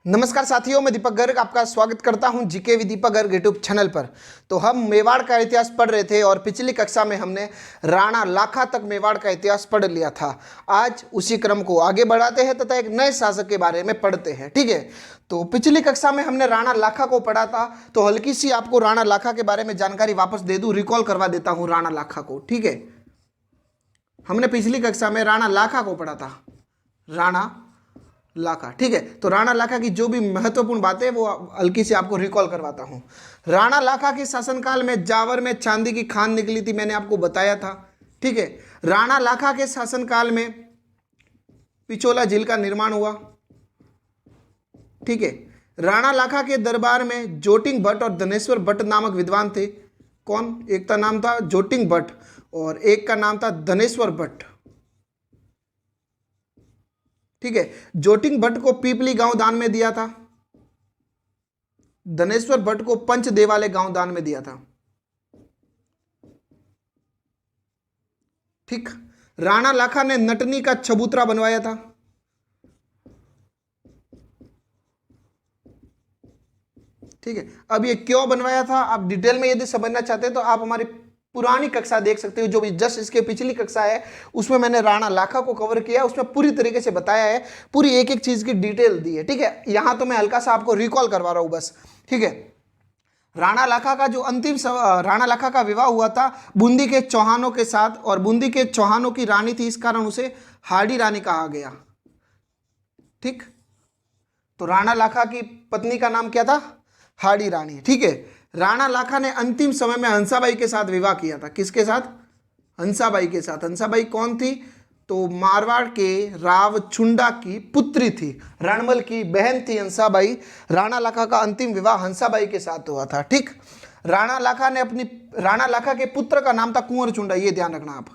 नमस्कार साथियों, मैं दीपक गर्ग आपका स्वागत करता हूं GK with Deepak Garg YouTube channel पर। तो हम मेवाड़ का इतिहास पढ़ रहे थे और पिछली कक्षा में हमने राणा लाखा तक मेवाड़ का इतिहास पढ़ लिया था। आज उसी क्रम को आगे बढ़ाते हैं तथा एक नए शासक के बारे में पढ़ते हैं। ठीक है, तो पिछली कक्षा में हमने राणा लाखा को पढ़ा था, तो हल्की सी आपको राणा लाखा के बारे में जानकारी वापस दे दूं, रिकॉल करवा देता हूँ राणा लाखा को। ठीक है, हमने पिछली कक्षा में राणा लाखा को पढ़ा था, राणा लाखा। ठीक है, तो राणा लाखा की जो भी महत्वपूर्ण बातें वो हल्की से आपको रिकॉल करवाता हूं। राणा लाखा के शासनकाल में जावर में चांदी की खान निकली थी, मैंने आपको बताया था। ठीक है, राणा लाखा के शासनकाल में पिचोला झील का निर्माण हुआ। ठीक है, राणा लाखा के दरबार में जोटिंग भट्ट और धनेश्वर भट्ट नामक विद्वान थे। कौन? एक का नाम था जोटिंग भट्ट और एक का नाम था धनेश्वर भट्ट। ठीक है, जोटिंग भट्ट को पीपली गांव दान में दिया था, धनेश्वर भट्ट को पंच देवालय गांव दान में दिया था। ठीक, राणा लाखा ने नटनी का चबूतरा बनवाया था। ठीक है, अब ये क्यों बनवाया था, आप डिटेल में यदि समझना चाहते हैं तो आप हमारी पुरानी कक्षा देख सकते हो, जो भी जस्ट इसके पिछली कक्षा है उसमें मैंने राणा लाखा को कवर किया, उसमें पूरी तरीके से बताया है, पूरी एक एक चीज की डिटेल दी है। ठीक है, यहां तो मैं हल्का सा आपको रिकॉल करवा रहा हूं बस। ठीक है, राणा लाखा का जो राणा लाखा का विवाह हुआ था बूंदी के चौहानों के साथ, और बूंदी के चौहानों की रानी थी, इस कारण उसे हाड़ी रानी कहा गया। ठीक, तो राणा लाखा की पत्नी का नाम क्या था? हाड़ी रानी। ठीक है, राणा लाखा ने अंतिम समय में हंसाबाई के साथ विवाह किया था। किसके साथ? हंसाबाई के साथ। हंसाबाई कौन थी? तो मारवाड़ के रावचुंडा की पुत्री थी, रणमल की बहन थी हंसाबाई। राणा लाखा का अंतिम विवाह हंसाबाई के साथ हुआ था। ठीक, राणा लाखा के पुत्र का नाम था कुंवर चुंडा, ये ध्यान रखना आप।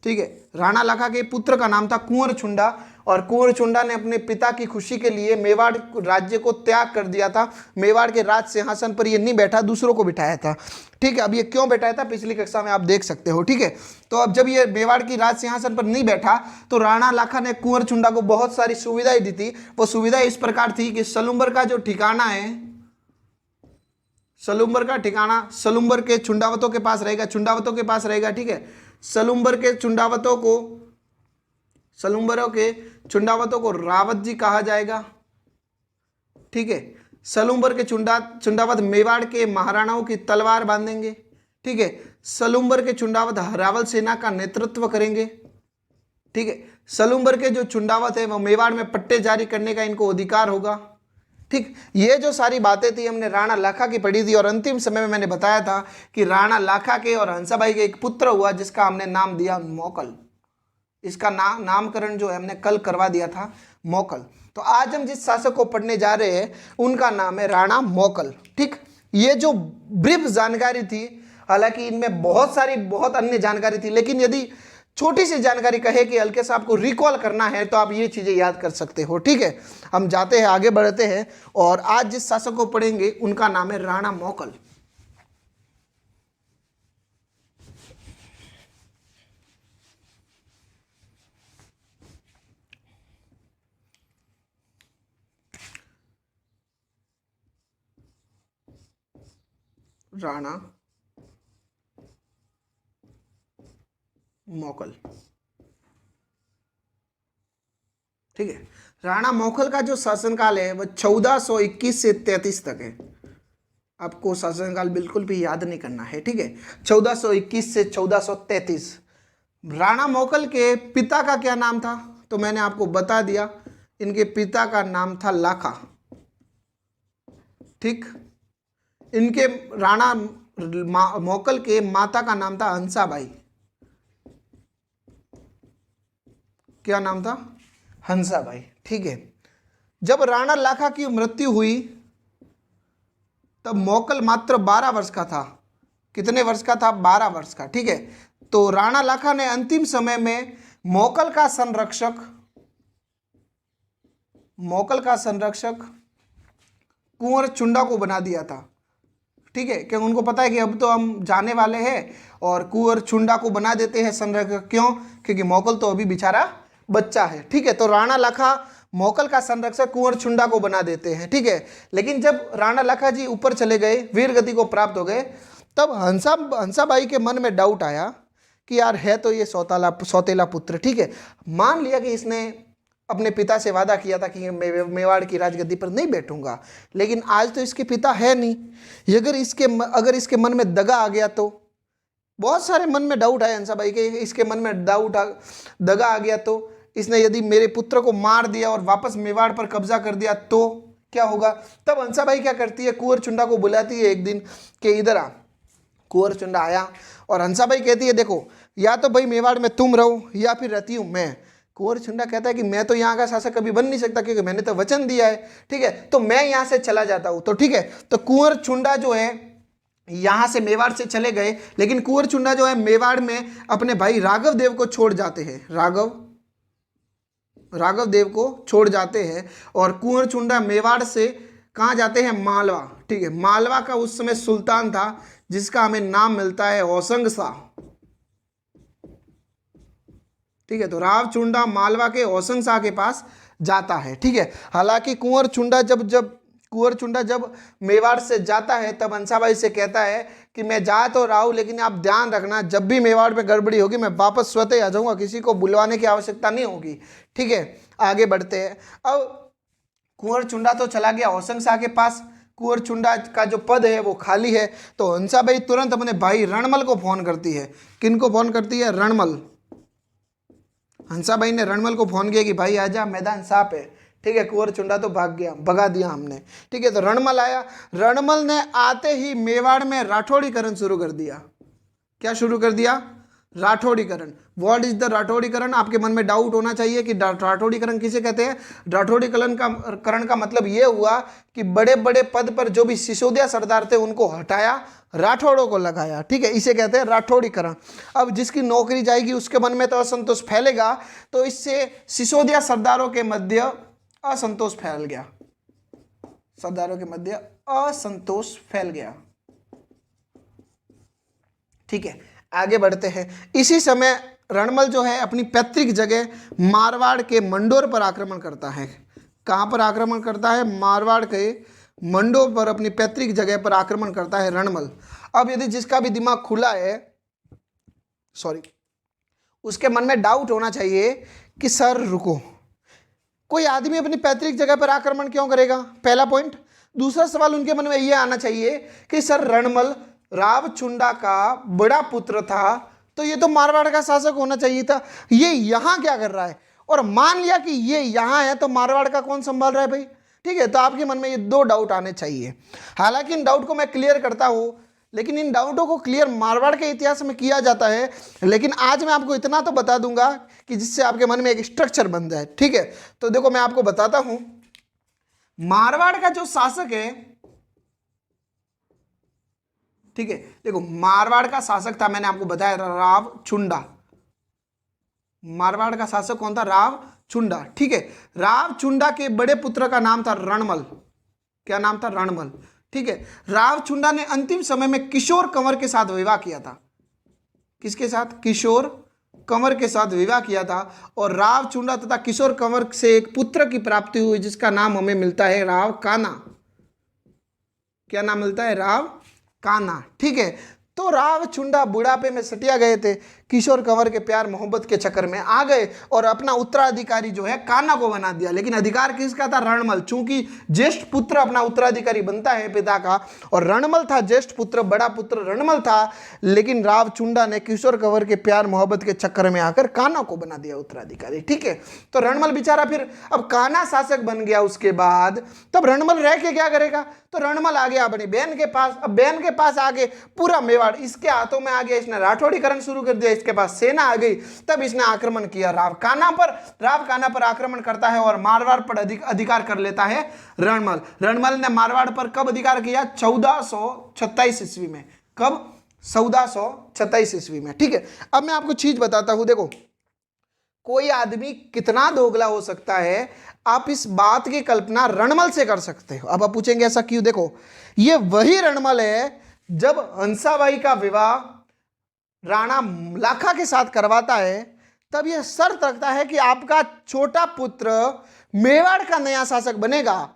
ठीक है, राणा लाखा के पुत्र का नाम था कुंवर चुंडा, और कुंवर चुंडा ने अपने पिता की खुशी के लिए मेवाड़ राज्य को त्याग कर दिया था। मेवाड़ के राज सिंहासन पर ये नहीं बैठा, दूसरों को बिठाया था। ठीक है, अब ये क्यों बैठाया था पिछली कक्षा में आप देख सकते हो। ठीक है, तो अब जब ये मेवाड़ की राज सिंहासन पर नहीं बैठा तो राणा लाखा ने कुंवर चुंडा को बहुत सारी सुविधाएं दी थी। वो सुविधाएं इस प्रकार थी कि सलुम्बर का जो ठिकाना है, सलुम्बर का ठिकाना सलुम्बर के चुंडावतों के पास रहेगा, चुंडावतों के पास रहेगा। ठीक है, सलुम्बरों के चुंडावतों को रावत जी कहा जाएगा। ठीक है, सलुम्बर के चुंडावत मेवाड़ के महाराणाओं की तलवार बांधेंगे। ठीक है, सलुम्बर के चुंडावत हरावल सेना का नेतृत्व करेंगे। ठीक है, सलुम्बर के जो चुंडावत है वो मेवाड़ में पट्टे जारी करने का इनको अधिकार होगा। ठीक, ये जो सारी बातें थी हमने राणा लाखा की पढ़ी थी, और अंतिम समय में मैंने बताया था कि राणा लाखा के और हंसाबाई के एक पुत्र हुआ जिसका हमने नाम दिया मोकल। इसका नामकरण जो है हमने कल करवा दिया था, मोकल। तो आज हम जिस शासक को पढ़ने जा रहे हैं उनका नाम है राणा मोकल। ठीक, ये जो ब्रीफ जानकारी थी, हालांकि इनमें बहुत अन्य जानकारी थी, लेकिन यदि छोटी सी जानकारी कहे कि हल्के से आपको रिकॉल करना है तो आप ये चीजें याद कर सकते हो। ठीक है, हम जाते हैं, आगे बढ़ते हैं, और आज जिस शासक को पढ़ेंगे उनका नाम है राणा मोकल। राणा मोकल। ठीक है, राणा मोकल का जो शासनकाल है वह 1421 से 33 तक है। आपको शासनकाल बिल्कुल भी याद नहीं करना है। ठीक है, 1421 से 1433। राणा मोकल के पिता का क्या नाम था? तो मैंने आपको बता दिया, इनके पिता का नाम था लाखा। ठीक, इनके राणा मोकल के माता का नाम था हंसाबाई। क्या नाम था? हंसाबाई। ठीक है, जब राणा लाखा की मृत्यु हुई तब मोकल मात्र 12 वर्ष का था। कितने वर्ष का था? 12 वर्ष का। ठीक है, तो राणा लाखा ने अंतिम समय में मोकल का संरक्षक कुंवर चुंडा को बना दिया था। ठीक है, क्योंकि उनको पता है कि अब तो हम जाने वाले हैं, और कुंवर चुंडा को बना देते हैं संरक्षक। क्यों? क्योंकि मोकल तो अभी बेचारा बच्चा है, ठीक है। तो राणा लखा मोकल का संरक्षक कुंवर छुंडा को बना देते हैं, ठीक है। लेकिन जब राणा लखा जी ऊपर चले गए, वीर गति को प्राप्त हो गए, तब हंसाबाई के मन में डाउट आया कि यार है तो ये सौतेला पुत्र, ठीक है। मान लिया कि इसने अपने पिता से वादा किया था कि मैं मेवाड़ की राजगद्दी पर नहीं बैठूंगा, लेकिन आज तो इसके पिता है नहीं। अगर इसके मन में दगा आ गया तो, बहुत सारे मन में डाउट आए हंसाबाई के, इसके मन में दगा आ गया तो, इसने यदि मेरे पुत्र को मार दिया और वापस मेवाड़ पर कब्जा कर दिया तो क्या होगा। तब हंसाबाई क्या करती है, कुंवर चुंडा को बुलाती है एक दिन कि इधर आ। कुंवर चुंडा आया और हंसाबाई कहती है देखो, या तो भाई मेवाड़ में तुम रहो या फिर रहती हूँ मैं। कुंवर चुंडा कहता है कि मैं तो यहाँ का शासक कभी बन नहीं सकता, क्योंकि मैंने तो वचन दिया है, ठीक है, तो मैं यहाँ से चला जाता हूँ। तो ठीक है, तो कुंवर चुंडा जो है यहाँ से मेवाड़ से चले गए, लेकिन कुंवर चुंडा जो है मेवाड़ में अपने भाई राघव देव को छोड़ जाते हैं, राघव देव को छोड़ जाते हैं। और कुंवर चुंडा मेवाड़ से कहाँ जाते हैं, मालवा, ठीक है। मालवा का उस समय सुल्तान था जिसका हमें नाम मिलता है होशंग शाह, ठीक है। तो राव चुंडा मालवा के होशंग शाह के पास जाता है, ठीक है। हालांकि कुंवर चुंडा जब मेवाड़ से जाता है तब हंसाबाई से कहता है कि मैं जा तो रहा हूं, लेकिन आप ध्यान रखना जब भी मेवाड़ में गड़बड़ी होगी मैं वापस स्वतः ही आ जाऊंगा, किसी को बुलवाने की आवश्यकता नहीं होगी, ठीक है। आगे बढ़ते हैं। अब कुंवर चुंडा तो चला गया होशंग शाह के पास, कुंवर चुंडा का जो पद है वो खाली है। तो हंसाबाई तुरंत अपने भाई रणमल को फोन करती है। किनको फोन करती है, रणमल। हंसाबाई ने रणमल को फोन किया कि भाई आजा, मैदान साफ है, ठीक है। कुंवर चुंडा तो भाग गया, भगा दिया हमने, ठीक है। तो रणमल आया, रणमल ने आते ही मेवाड़ में राठौड़ीकरण शुरू कर दिया। क्या शुरू कर दिया, राठौड़ीकरण। व्हाट इज द राठौड़ीकरण, आपके मन में डाउट होना चाहिए कि राठौड़ीकरण किसे कहते हैं। राठौड़ीकरण का मतलब यह हुआ कि बड़े बड़े पद पर जो भी सिसोदिया सरदार थे उनको हटाया, राठौड़ों को लगाया, ठीक है, इसे कहते हैं राठौड़ीकरण। अब जिसकी नौकरी जाएगी उसके मन में तो असंतोष फैलेगा, तो इससे सिसोदिया सरदारों के मध्य असंतोष फैल गया, सरदारों के मध्य असंतोष फैल गया, ठीक है। आगे बढ़ते हैं। इसी समय रणमल जो है अपनी पैतृक जगह मारवाड़ के मंडोर पर आक्रमण करता है। कहाँ पर आक्रमण करता है, मारवाड़ के मंडोर पर, अपनी पैतृक जगह पर आक्रमण करता है रणमल। अब यदि जिसका भी दिमाग खुला है, उसके मन में डाउट होना चाहिए कि सर रुको, कोई आदमी अपनी पैतृक जगह पर आक्रमण क्यों करेगा, पहला पॉइंट। दूसरा सवाल उनके मन में यह आना चाहिए कि सर रणमल राव चुंडा का बड़ा पुत्र था, तो ये तो मारवाड़ का शासक होना चाहिए था, ये यहां क्या कर रहा है। और मान लिया कि ये यहां है तो मारवाड़ का कौन संभाल रहा है भाई, ठीक है। तो आपके मन में ये दो डाउट आने चाहिए। हालांकि इन डाउट को मैं क्लियर करता हूं, लेकिन इन डाउटों को क्लियर मारवाड़ के इतिहास में किया जाता है, लेकिन आज मैं आपको इतना तो बता दूंगा कि जिससे आपके मन में एक स्ट्रक्चर बन जाए, ठीक है। तो देखो मैं आपको बताता हूं, मारवाड़ का जो शासक है, ठीक है, देखो मारवाड़ का शासक था, मैंने आपको बताया राव चुंडा। मारवाड़ का शासक कौन था, राव चुंडा, ठीक है। राव चुंडा के बड़े पुत्र का नाम था रणमल। क्या नाम था, रणमल, ठीक है। राव चुंडा ने अंतिम समय में किशोर कंवर के साथ विवाह किया था। किसके साथ, किशोर कंवर के साथ विवाह किया था। और राव चुंडा तथा किशोर कंवर से एक पुत्र की प्राप्ति हुई जिसका नाम हमें मिलता है राव काना। क्या नाम मिलता है, राव काना, ठीक है। तो राव चुंडा बुढ़ापे में सटिया गए थे, किशोर कंवर के प्यार मोहब्बत के चक्कर में आ गए और अपना उत्तराधिकारी जो है काना को बना दिया। लेकिन अधिकार किसका था, रणमल। चूंकि ज्येष्ठ पुत्र अपना उत्तराधिकारी बनता है पिता का, और रणमल था ज्येष्ठ पुत्र, बड़ा पुत्र रणमल था, लेकिन राव चुंडा ने किशोर कंवर के प्यार मोहब्बत के चक्कर में आकर काना को बना दिया उत्तराधिकारी, ठीक है। तो रणमल बेचारा फिर अब काना शासक बन गया, उसके बाद तब रणमल रह के क्या करेगा, तो रणमल आ गया अपनी बहन के पास। अब बहन के पास आगे पूरा मेवाड़ इसके हाथों में आ गया, इसने राठौड़ीकरण शुरू कर दिया, इसके पास सेना आ गई। तब इसने आक्रमण किया राव काना पर आक्रमण करता है और मारवाड़ पर अधिकार कर लेता है रणमल ने मारवाड़ पर कब अधिकार किया, 1426 ईस्वी में। कब, 1426 ईस्वी में, ठीक है। अब मैं आपको चीज बताता हूं, देखो कोई आदमी कितना दोगला हो सकता है, आप इस बात की कल्पना रणमल से कर सकते हो। अब आप पूछेंगे ऐसा क्यों, देखो ये वही रणमल है जब हंसाबाई का विवाह राणा लाखा के साथ करवाता है, तब यह शर्त रखता है कि आपका छोटा पुत्र मेवाड़ का नया शासक बनेगा।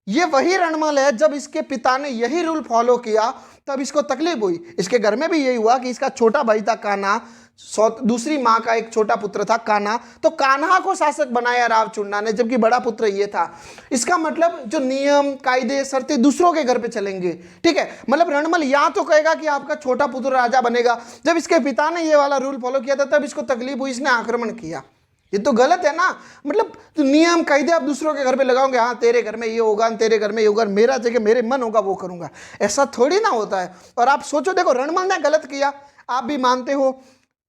ये वही रणमल है, जब इसके पिता ने यही रूल फॉलो किया तब इसको तकलीफ हुई। इसके घर में भी यही हुआ कि इसका छोटा भाई था कान्हा, दूसरी माँ का एक छोटा पुत्र था कान्हा, तो कान्हा को शासक बनाया रावचुंडा ने, जबकि बड़ा पुत्र ये था। इसका मतलब जो नियम कायदे शर्तें दूसरों के घर पे चलेंगे, ठीक है। मतलब रणमल या तो कहेगा कि आपका छोटा पुत्र राजा बनेगा, जब इसके पिता ने ये वाला रूल फॉलो किया था तब इसको तकलीफ हुई, इसने आक्रमण किया। ये तो गलत है ना। मतलब तो नियम कायदे आप दूसरों के घर पे लगाओगे, हाँ तेरे घर में ये होगा, तेरे घर में ये होगा, मेरा जगह मेरे मन होगा वो करूंगा, ऐसा थोड़ी ना होता है। और आप सोचो, देखो रणमल ने गलत किया, आप भी मानते हो,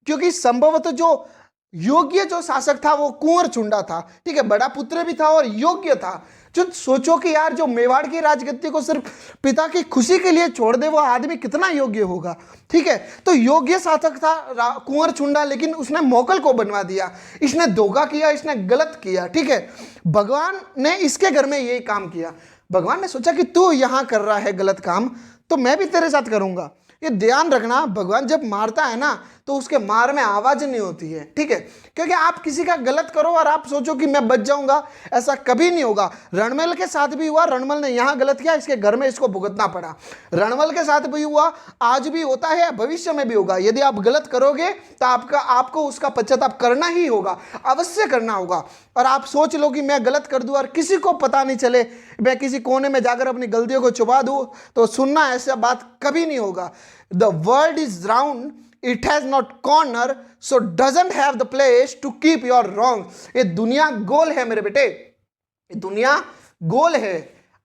क्योंकि संभवतः जो योग्य जो शासक था वो कुंवर चुंडा था, ठीक है, बड़ा पुत्र भी था और योग्य था। जो सोचो कि यार जो मेवाड़ की राजगद्दी को सिर्फ पिता की खुशी के लिए छोड़ दे वो आदमी कितना योग्य होगा, ठीक है। तो योग्य शासक था कुंवर चुंडा, लेकिन उसने मोकल को बनवा दिया, इसने धोखा किया, इसने गलत किया, ठीक है। भगवान ने इसके घर में यही काम किया। भगवान ने सोचा कि तू यहां कर रहा है गलत काम, तो मैं भी तेरे साथ करूंगा। ये ध्यान रखना, भगवान जब मारता है ना तो उसके मार में आवाज नहीं होती है, ठीक है। क्योंकि आप किसी का गलत करो और आप सोचो कि मैं बच जाऊंगा, ऐसा कभी नहीं होगा। रणमल के साथ भी हुआ, रणमल ने यहां गलत किया, इसके घर में इसको भुगतना पड़ा। रणमल के साथ भी हुआ, आज भी होता है, भविष्य में भी होगा। यदि आप गलत करोगे तो आपको उसका पश्चाताप करना ही होगा, अवश्य करना होगा। और आप सोच लो कि मैं गलत कर दूं और किसी को पता नहीं चले, मैं किसी कोने में जाकर अपनी गलतियों को छुपा दूं, तो सुनना, ऐसा बात कभी नहीं होगा। The world is round, it has not corner, so doesn't have the place to keep your wrong. ये दुनिया गोल है मेरे बेटे, ये दुनिया गोल है।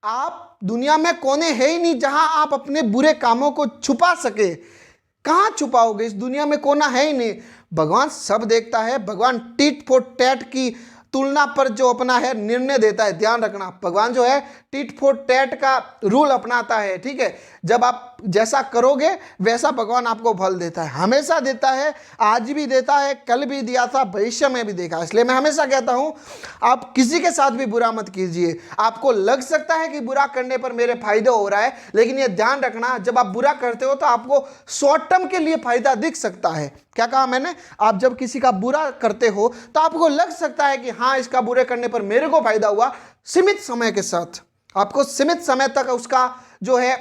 आप दुनिया में कोने है ही नहीं जहां आप अपने बुरे कामों को छुपा सके। कहां छुपाओगे, इस दुनिया में कोना है ही नहीं। भगवान सब देखता है। भगवान टिट फॉर टैट की तुलना पर जो अपना है निर्णय देता है। ध्यान रखना, भगवान जो है टिट फॉर टैट का रूल अपनाता है, ठीक है। जब आप जैसा करोगे वैसा भगवान आपको फल देता है, हमेशा देता है, आज भी देता है, कल भी दिया था, भविष्य में भी देगा। इसलिए मैं हमेशा कहता हूं आप किसी के साथ भी बुरा मत कीजिए। आपको लग सकता है कि बुरा करने पर मेरे फायदे हो रहा है, लेकिन ये ध्यान रखना, जब आप बुरा करते हो तो आपको शॉर्ट टर्म के लिए फायदा दिख सकता है। क्या कहा मैंने? आप जब किसी का बुरा करते हो तो आपको लग सकता है कि हाँ इसका बुरे करने पर मेरे को फायदा हुआ, सीमित समय के साथ आपको सीमित समय तक उसका जो है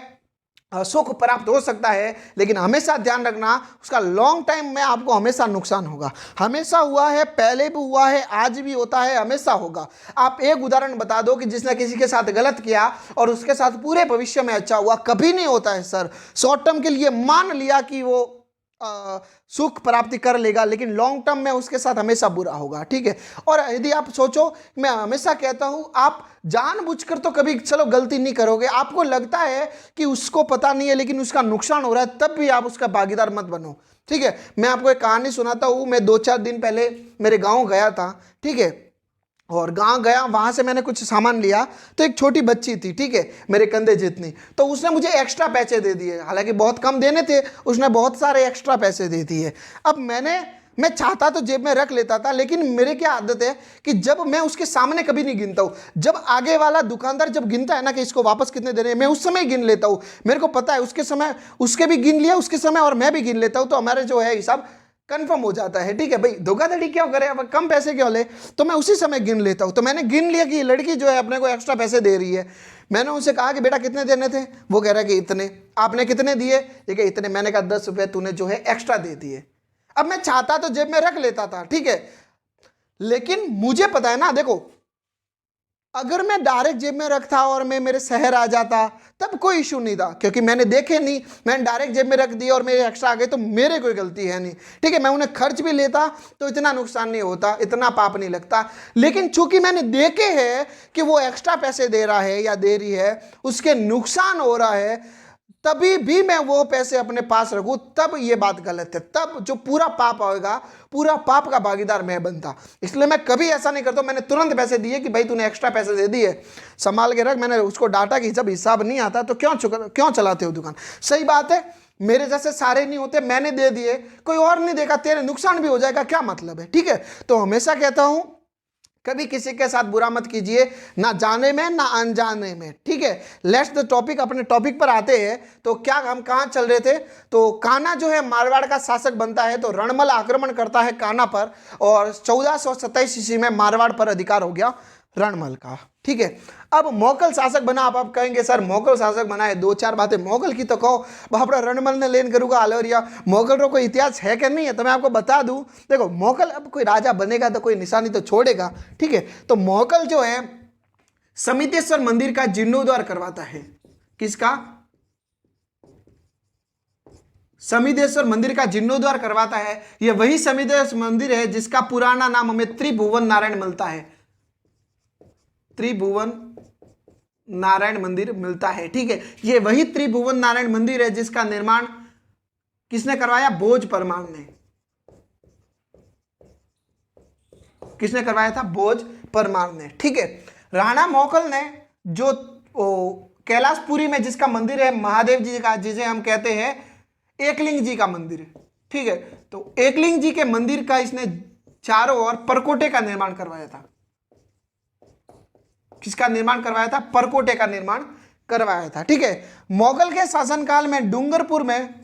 सुख प्राप्त हो सकता है, लेकिन हमेशा ध्यान रखना उसका लॉन्ग टाइम में आपको हमेशा नुकसान होगा। हमेशा हुआ है, पहले भी हुआ है, आज भी होता है, हमेशा होगा। आप एक उदाहरण बता दो कि जिसने किसी के साथ गलत किया और उसके साथ पूरे भविष्य में अच्छा हुआ। कभी नहीं होता है सर। शॉर्ट टर्म के लिए मान लिया कि वो सुख प्राप्ति कर लेगा, लेकिन लॉन्ग टर्म में उसके साथ हमेशा बुरा होगा, ठीक है। और यदि आप सोचो, मैं हमेशा कहता हूं आप जानबूझकर तो कभी चलो गलती नहीं करोगे, आपको लगता है कि उसको पता नहीं है लेकिन उसका नुकसान हो रहा है, तब भी आप उसका भागीदार मत बनो, ठीक है। मैं आपको एक कहानी सुनाता हूं। मैं 2-4 दिन पहले मेरे गाँव गया था, ठीक है, और गांव गया, वहां से मैंने कुछ सामान लिया, तो एक छोटी बच्ची थी, ठीक है, मेरे कंधे जितनी, तो उसने मुझे एक्स्ट्रा पैसे दे दिए। हालांकि बहुत कम देने थे, उसने बहुत सारे एक्स्ट्रा पैसे दे दिए। अब मैं चाहता तो जेब में रख लेता था, लेकिन मेरे क्या आदत है कि जब मैं उसके सामने कभी नहीं गिनता हूँ। जब आगे वाला दुकानदार जब गिनता है ना कि इसको वापस कितने देने, मैं उस समय गिन लेता हूँ। मेरे को पता है उसके समय उसके भी गिन लिया उसके समय और मैं भी गिन लेता हूँ, तो हमारे जो है हिसाब कंफर्म हो जाता है, ठीक है। भाई धोखाधड़ी क्यों करे, अब कम पैसे क्यों ले, तो मैं उसी समय गिन लेता हूँ। तो मैंने गिन लिया कि ये लड़की जो है अपने को एक्स्ट्रा पैसे दे रही है। मैंने उनसे कहा कि बेटा कितने देने थे, वो कह रहा है कि इतने। आपने कितने दिए, ये कहे इतने। मैंने कहा 10 रुपये तूने जो है एक्स्ट्रा दे दिए। अब मैं चाहता तो जेब में रख लेता था, ठीक है, लेकिन मुझे पता है ना, देखो अगर मैं डायरेक्ट जेब में रखता और मैं मेरे शहर आ जाता तब कोई इशू नहीं था, क्योंकि मैंने देखे नहीं, मैंने डायरेक्ट जेब में रख दिया और मेरे एक्स्ट्रा आ गए तो मेरे कोई गलती है नहीं, ठीक है। मैं उन्हें खर्च भी लेता तो इतना नुकसान नहीं होता, इतना पाप नहीं लगता। लेकिन चूंकि मैंने देखे हैं कि वो एक्स्ट्रा पैसे दे रहा है या दे रही है, उसके नुकसान हो रहा है, तभी भी मैं वो पैसे अपने पास रखूं, तब ये बात गलत है। तब जो पूरा पाप आएगा, पूरा पाप का भागीदार मैं बनता। इसलिए मैं कभी ऐसा नहीं करता। मैंने तुरंत पैसे दिए कि भाई तूने एक्स्ट्रा पैसे दे दिए, संभाल के रख। मैंने उसको डांटा कि जब हिसाब नहीं आता तो क्यों चलाते हो दुकान। सही बात है, मेरे जैसे सारे नहीं होते, मैंने दे दिए, कोई और नहीं देगा, तेरे नुकसान भी हो जाएगा, क्या मतलब है, ठीक है। तो हमेशा कहता हूं कभी किसी के साथ बुरा मत कीजिए, ना जाने में ना अनजाने में, ठीक है। लेट्स द टॉपिक, अपने टॉपिक पर आते हैं। तो क्या हम कहाँ चल रहे थे? तो कान्हा जो है मारवाड़ का शासक बनता है, तो रणमल आक्रमण करता है कान्हा पर, और 1427 ईस्वी में मारवाड़ पर अधिकार हो गया रणमल का, ठीक है। अब मोगल शासक बना। आप कहेंगे सर मोगल शासक बना है, दो चार बातें मोगल की तो कहो, बापड़ा रणमल ने लेन करूँगा आलोरिया, मोगल रो कोई इतिहास है कि नहीं है? तो मैं आपको बता दूं, देखो मोगल अब कोई राजा बनेगा तो कोई निशानी तो छोड़ेगा, ठीक है। तो मोगल जो है समितेश्वर मंदिर का जीर्णोद्धार करवाता है। किसका? समितेश्वर मंदिर का जीर्णोद्धार करवाता है। यह वही समितेश्वर मंदिर है जिसका पुराना नाम हमें त्रिभुवन नारायण मिलता है, त्रिभुवन नारायण मंदिर मिलता है, ठीक है। ये वही त्रिभुवन नारायण मंदिर है जिसका निर्माण किसने करवाया? भोज परमार ने। किसने करवाया था? भोज परमार ने, ठीक है। राणा मोगल ने जो कैलाशपुरी में जिसका मंदिर है महादेव जी का, जिसे हम कहते हैं एकलिंग जी का मंदिर, ठीक है। तो एकलिंग जी के मंदिर का इसने चारों ओर परकोटे का निर्माण करवाया था। किसका निर्माण करवाया था? परकोटे का निर्माण करवाया था, ठीक है। मोगल के शासनकाल में डूंगरपुर में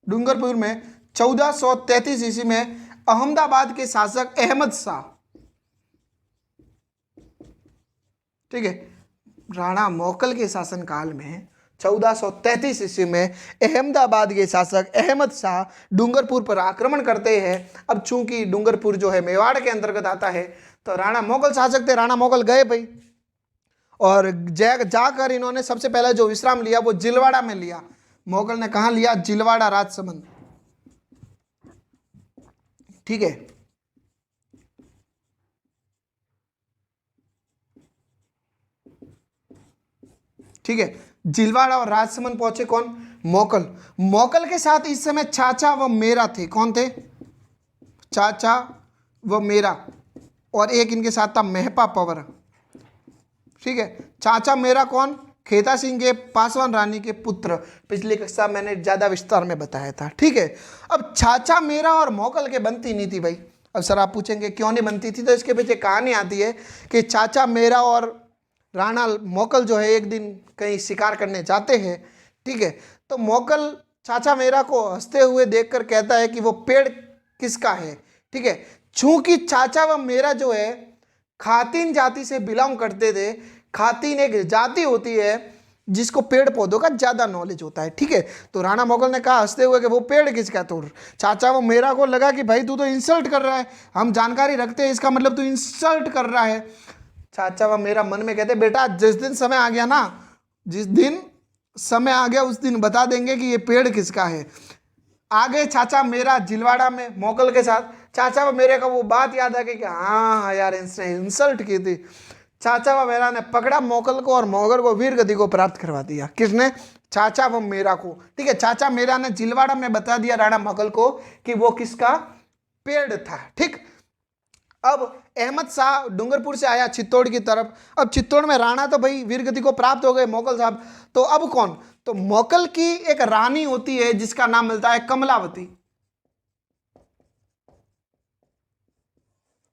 1433 ईस्वी में अहमदाबाद के शासक अहमद शाह, ठीक है। राणा मोगल के शासनकाल में 1433 ईस्वी में अहमदाबाद के शासक अहमद शाह डूंगरपुर पर आक्रमण करते हैं। अब चूंकि डूंगरपुर जो है मेवाड़ के अंतर्गत आता है, तो राणा मोगल शासक थे, राणा मोगल गए भाई, और जाकर इन्होंने सबसे पहले जो विश्राम लिया वो जिलवाड़ा में लिया। मोगल ने कहाँ लिया? जिलवाड़ा राजसमंद, ठीक है। ठीक है, जिलवाड़ा और राजसमंद पहुंचे कौन? मोगल। मोगल के साथ इस समय चाचा व मेरा थे। कौन थे? चाचा व मेरा, और एक इनके साथ था मेहपा पवर, ठीक है। चाचा मेरा कौन? खेता सिंह के पासवान रानी के पुत्र। पिछली कक्षा मैंने ज्यादा विस्तार में बताया था, ठीक है। अब चाचा मेरा और मोगल के बनती नहीं थी भाई। अब सर आप पूछेंगे क्यों नहीं बनती थी, तो इसके पीछे कहानी आती है कि चाचा मेरा और राणा मोगल जो है एक दिन कहीं शिकार करने जाते हैं, ठीक है। तो मोगल चाचा मेरा को हंसते हुए देखकर कहता है कि वो पेड़ किसका है, ठीक है। चूंकि चाचा व मेरा जो है खातिन जाति से बिलोंग करते थे। खातिन एक जाति होती है जिसको पेड़ पौधों का ज्यादा नॉलेज होता है, ठीक है। तो राणा मोगल ने कहा हंसते हुए कि वो पेड़ किसका? तो चाचा वो मेरा को लगा कि भाई तू तो इंसल्ट कर रहा है, हम जानकारी रखते हैं, इसका मतलब तू इंसल्ट कर रहा है। चाचा व मेरा मन में कहते बेटा जिस दिन समय आ गया ना, जिस दिन समय आ गया उस दिन बता देंगे कि ये पेड़ किसका है। आ गए चाचा मेरा जिलवाड़ा में मोगल के साथ। चाचा व मेरे को वो बात याद आ गई कि हाँ यार इसने इंसल्ट की थी। चाचा व मेरा ने पकड़ा मोगल को और मोगल को वीर गति को प्राप्त करवा दिया। किसने? चाचा व मेरा को, ठीक है। चाचा मेरा ने जिलवाड़ा में बता दिया राणा मोगल को कि वो किसका पेड़ था, ठीक। अब अहमद शाह डूंगरपुर से आया चित्तौड़ की तरफ। अब चित्तौड़ में राणा तो भाई वीर गति को प्राप्त हो गए मोगल साहब। तो अब कौन? तो मोगल की एक रानी होती है जिसका नाम मिलता है कमलावती।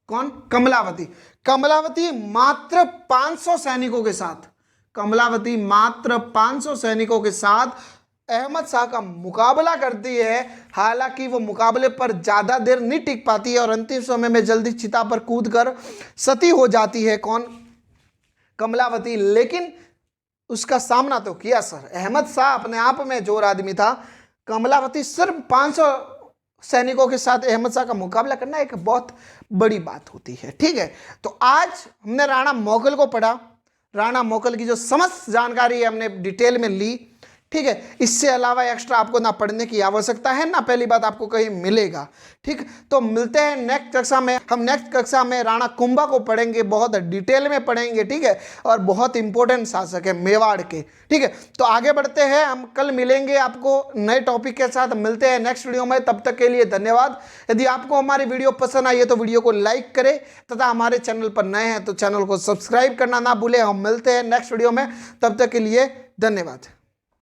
कौन? कमलावती। कमलावती मात्र 500 सैनिकों के साथ, कमलावती मात्र 500 सैनिकों के साथ अहमद शाह का मुकाबला करती है। हालांकि वो मुकाबले पर ज्यादा देर नहीं टिक पाती है और अंतिम समय में जल्दी चिता पर कूदकर सती हो जाती है। कौन? कमलावती। लेकिन उसका सामना तो किया सर अहमद शाह अपने आप में जोर आदमी था। कमलावती सिर्फ 500 सैनिकों के साथ अहमद शाह का मुकाबला करना एक बहुत बड़ी बात होती है, ठीक है। तो आज हमने राणा मोगल को पढ़ा। राणा मोगल की जो समस्त जानकारी है हमने डिटेल में ली, ठीक है। इससे अलावा एक्स्ट्रा आपको ना पढ़ने की आवश्यकता है ना पहली बात आपको कहीं मिलेगा, ठीक। तो मिलते हैं नेक्स्ट कक्षा में। हम नेक्स्ट कक्षा में राणा कुंभा को पढ़ेंगे, बहुत डिटेल में पढ़ेंगे, ठीक है। और बहुत इंपॉर्टेंट शासक है मेवाड़ के, ठीक है। तो आगे बढ़ते हैं, हम कल मिलेंगे आपको नए टॉपिक के साथ। मिलते हैं नेक्स्ट वीडियो में, तब तक के लिए धन्यवाद। यदि आपको हमारी वीडियो पसंद आई है तो वीडियो को लाइक करें तथा हमारे चैनल पर नए हैं तो चैनल को सब्सक्राइब करना ना भूलें। हम मिलते हैं नेक्स्ट वीडियो में, तब तक के लिए धन्यवाद।